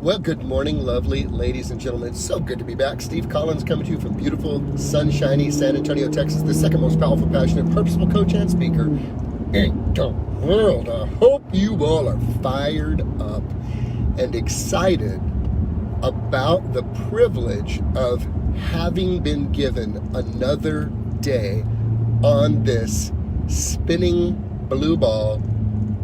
Well, good morning, lovely ladies and gentlemen. It's so good to be back. Steve Collins coming to you from beautiful, sunshiny San Antonio, Texas, the second most powerful, passionate, purposeful coach and speaker in the world. I hope you all are fired up and excited about the privilege of having been given another day on this spinning blue ball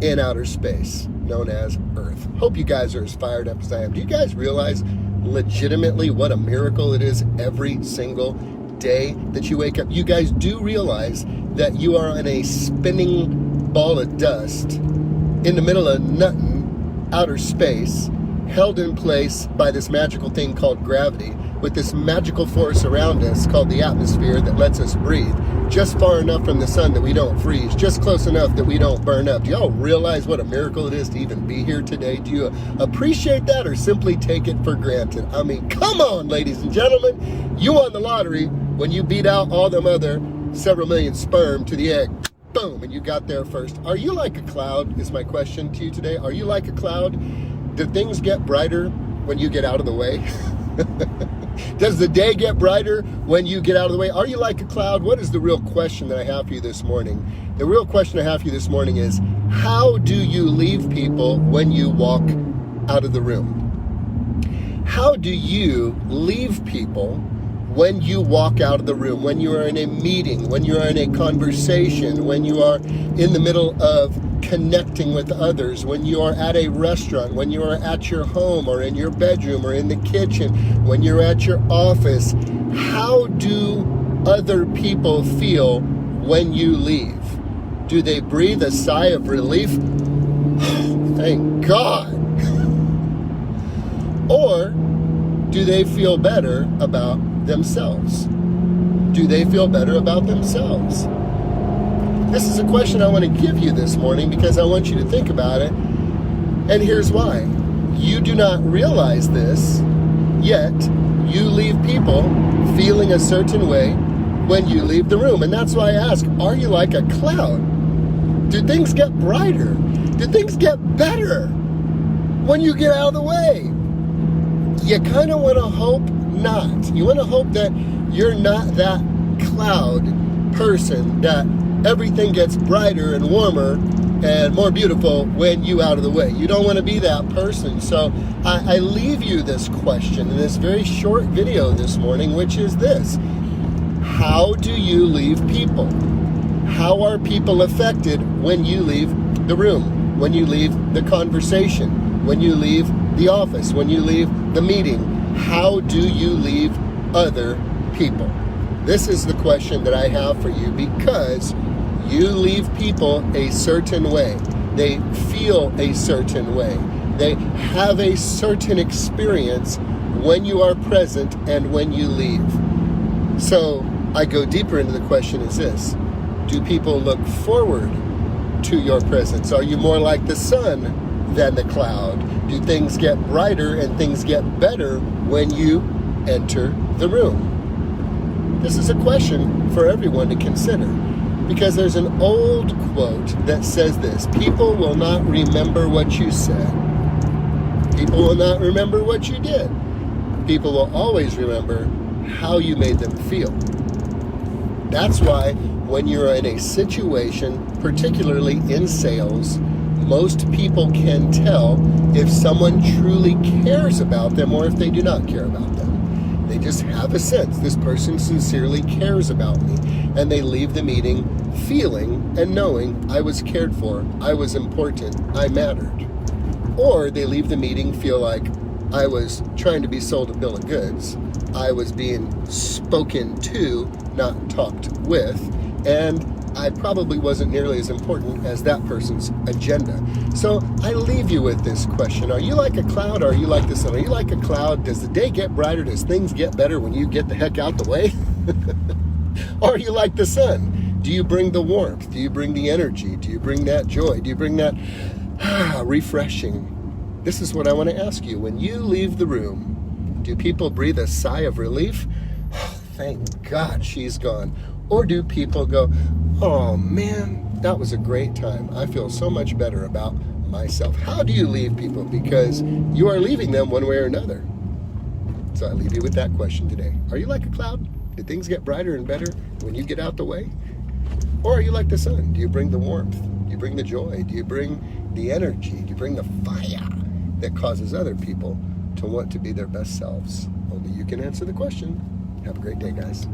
in outer space known as Earth. Hope you guys are as fired up as I am. Do you guys realize legitimately what a miracle it is every single day that you wake up? You guys do realize that you are in a spinning ball of dust in the middle of nothing, outer space, held in place by this magical thing called gravity, with this magical force around us called the atmosphere that lets us breathe, just far enough from the sun that we don't freeze, just close enough that we don't burn up. Do y'all realize what a miracle it is to even be here today? Do you appreciate that or simply take it for granted? I mean, come on, ladies and gentlemen. You won the lottery when you beat out all them other several million sperm to the egg. Boom, and you got there first. Are you like a cloud, is my question to you today. Are you like a cloud? Do things get brighter when you get out of the way? Does the day get brighter when you get out of the way? Are you like a cloud? What is the real question that I have for you this morning? The real question I have for you this morning is, how do you leave people when you walk out of the room? How do you leave people when you walk out of the room, when you are in a meeting, when you are in a conversation, when you are in the middle of connecting with others, when you are at a restaurant, when you are at your home or in your bedroom or in the kitchen, when you're at your office? How do other people feel when you leave? Do they breathe a sigh of relief? Thank God. Or do they feel better about themselves? Do they feel better about themselves? This is a question I want to give you this morning because I want you to think about it. And here's why. You do not realize this, yet you leave people feeling a certain way when you leave the room. And that's why I ask, are you like a cloud? Do things get brighter? Do things get better when you get out of the way? You kind of want to hope not. You want to hope that you're not that cloud person, that everything gets brighter and warmer and more beautiful when you out of the way. You don't want to be that person. So I leave you this question in this very short video this morning, which is this: how do you leave people? How are people affected when you leave the room, when you leave the conversation, when you leave the office, when you leave the meeting? How do you leave other people? This is the question that I have for you, because you leave people a certain way. They feel a certain way. They have a certain experience when you are present and when you leave. So I go deeper into the question is this: do people look forward to your presence? Are you more like the sun than the cloud? Do things get brighter and things get better when you enter the room? This is a question for everyone to consider, because there's an old quote that says this: people will not remember what you said. People will not remember what you did. People will always remember how you made them feel. That's why when you're in a situation, particularly in sales, most people can tell if someone truly cares about them or if they do not care about them. They just have a sense, this person sincerely cares about me, and they leave the meeting feeling and knowing I was cared for, I was important, I mattered. Or they leave the meeting feel like I was trying to be sold a bill of goods, I was being spoken to, not talked with, and I probably wasn't nearly as important as that person's agenda. So I leave you with this question: are you like a cloud or are you like the sun? Are you like a cloud? Does the day get brighter? Does things get better when you get the heck out the way? Or are you like the sun? Do you bring the warmth? Do you bring the energy? Do you bring that joy? Do you bring that refreshing? This is what I want to ask you. When you leave the room, do people breathe a sigh of relief? Thank God she's gone. Or do people go, oh man, that was a great time. I feel so much better about myself. How do you leave people? Because you are leaving them one way or another. So I leave you with that question today. Are you like a cloud? Do things get brighter and better when you get out the way? Or are you like the sun? Do you bring the warmth? Do you bring the joy? Do you bring the energy? Do you bring the fire that causes other people to want to be their best selves? Only you can answer the question. Have a great day, guys.